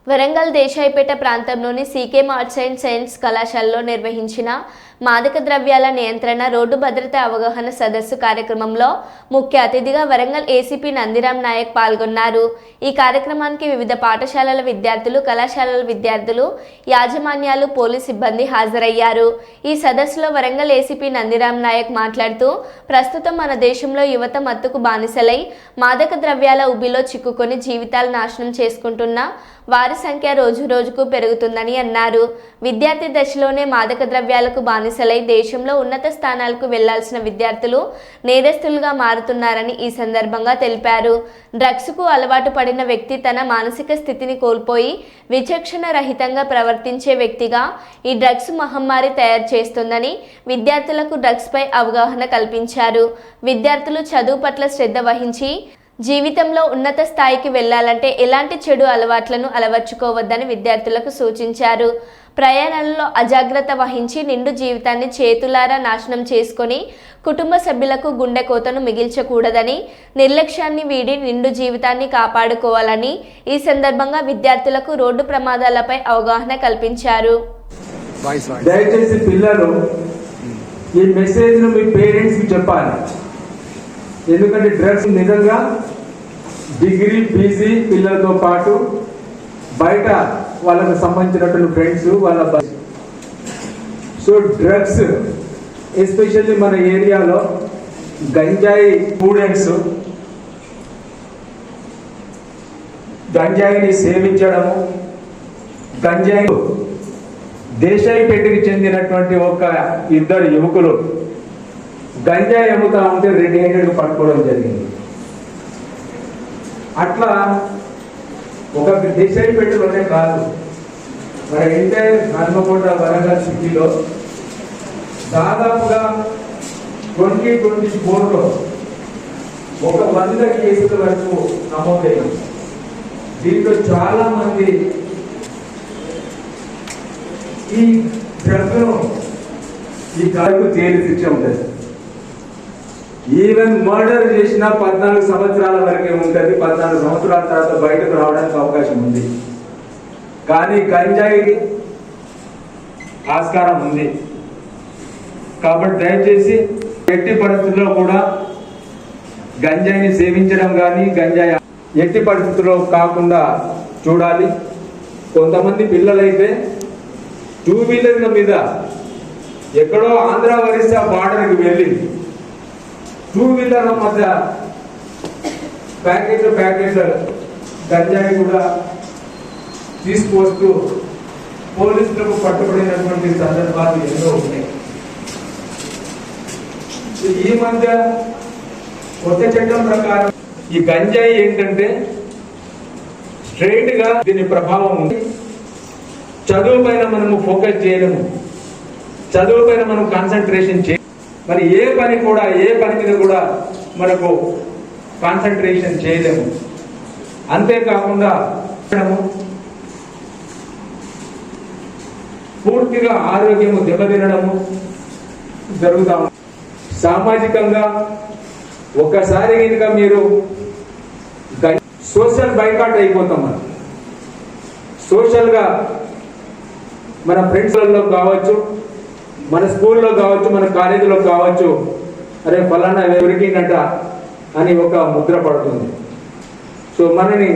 వరంగల్ దేశాయిపేట ప్రాంతంలోని CK arts and science కళాశాలలో నిర్వహించిన మాదక ద్రవ్యాల నియంత్రణ రోడ్డు భద్రత అవగాహన సదస్సు కార్యక్రమంలో ముఖ్య అతిథిగా వరంగల్ ఏసీపీ నందిరామ్ నాయక్ పాల్గొన్నారు. ఈ కార్యక్రమానికి వివిధ పాఠశాలల విద్యార్థులు, కళాశాలల విద్యార్థులు, యాజమాన్యాలు, పోలీస్ సిబ్బంది హాజరయ్యారు. ఈ సదస్సులో వరంగల్ ఏసీపీ నందిరామ్ నాయక్ మాట్లాడుతూ, ప్రస్తుతం మన దేశంలో యువత మత్తుకు బానిసలై మాదక ద్రవ్యాల ఉబిలో చిక్కుకొని జీవితాలు నాశనం చేసుకుంటున్న వారి సంఖ్య రోజు రోజుకు పెరుగుతుందని అన్నారు. విద్యార్థి దశలోనే మాదక ద్రవ్యాలకు బానిసలై దేశంలో ఉన్నత స్థానాలకు వెళ్లాల్సిన విద్యార్థులు నేరస్తులుగా మారుతున్నారని ఈ సందర్భంగా తెలిపారు. డ్రగ్స్కు అలవాటు పడిన వ్యక్తి తన మానసిక స్థితిని కోల్పోయి విచక్షణ రహితంగా ప్రవర్తించే వ్యక్తిగా ఈ డ్రగ్స్ మహమ్మారి తయారు చేస్తుందని విద్యార్థులకు డ్రగ్స్పై అవగాహన కల్పించారు. విద్యార్థులు చదువు పట్ల శ్రద్ధ వహించి జీవితంలో ఉన్నత స్థాయికి వెళ్లాలంటే ఎలాంటి చెడు అలవాట్లను అలవర్చుకోవద్దని విద్యార్థులకు సూచించారు. ప్రయాణాలలో అజాగ్రత్త వహించి నిండు జీవితాన్ని చేతులారా నాశనం చేసుకొని కుటుంబ సభ్యులకు గుండె కోతను మిగిల్చకూడదని, నిర్లక్ష్యాన్ని వీడి నిండు జీవితాన్ని కాపాడుకోవాలని ఈ సందర్భంగా విద్యార్థులకు రోడ్డు ప్రమాదాలపై అవగాహన కల్పించారు. దయచేసి పిల్లలు ఈ మెసేజ్ ను మీ పేరెంట్స్ కి చెప్పాలి. ఎందుకంటే డ్రగ్స్ నిజంగా డిగ్రీ పీజీ పిల్లలతో పాటు బయట వాళ్ళకు సంబంధించినటువంటి ఫ్రెండ్స్ వాళ్ళ సో డ్రగ్స్ ఎస్పెషల్లీ మన ఏరియాలో గంజాయి స్టూడెంట్స్ గంజాయిని సేవించడము, గంజాయి దేశాయిపేటకి చెందినటువంటి ఒక ఇద్దరు యువకులు గంజాయి అమ్ముతా ఉంటే రెడ్ హ్యాండెడ్ పట్టుకోవడం జరిగింది. అట్లా ఒక దేశాయిపేటలోనే కాదు, మన ఎంటైర్ హన్మకొండ వరంగల్ సిటీలో దాదాపుగా 2024లో ఒక 100 కేసుల వరకు నమోదైంది. దీంట్లో చాలా మంది ఈ డ్రగ్ను ఈ కాలకు జైలు శిక్ష ఉంటుంది. ఈవెన్ మర్డర్ చేసిన 14 సంవత్సరాల వరకే ఉంటుంది. 14 సంవత్సరాల తర్వాత బయటకు రావడానికి అవకాశం ఉంది. కానీ గంజాయికి ఆస్కారం ఉంది. కాబట్టి దయచేసి ఎట్టి పరిస్థితుల్లో కూడా గంజాయిని సేవించడం కానీ గంజాయి ఎట్టి పరిస్థితుల్లో కాకుండా చూడాలి. కొంతమంది పిల్లలైతే 2 వీలర్ల మీద ఎక్కడో ఆంధ్ర ఒరిస్సా బార్డర్కి వెళ్ళి 2 వీలర్ల మధ్య ప్యాకెట్ గంజాయి కూడా తీసుకువస్తూ పోలీసులకు పట్టుబడినటువంటి సందర్భాలు ఎన్నో ఉన్నాయి. ఈ మధ్య కొత్త చట్టం ప్రకారం ఈ గంజాయి ఏంటంటే స్ట్రైట్ గా దీని ప్రభావం ఉంది. చదువు పైన మనము ఫోకస్ చేయలేము, చదువు పైన మనం కాన్సన్ట్రేషన్ చేయ మరి ఏ పని మీద కూడా మనకు కాన్సన్ట్రేషన్ చేయలేము. అంతేకాకుండా పూర్తిగా ఆరోగ్యము దెబ్బతినడము జరుగుతా ఉంది. సామాజికంగా ఒక్కసారి కనుక మీరు సోషల్ బైకాట్ అయిపోతాం. మనం సోషల్గా మన ఫ్రెండ్స్లలో కావచ్చు, మన స్కూల్లో కావచ్చు, మన కాలేజీలో కావచ్చు, ఫలానా దొరికిందట అని ఒక ముద్ర పడుతుంది. సో మనని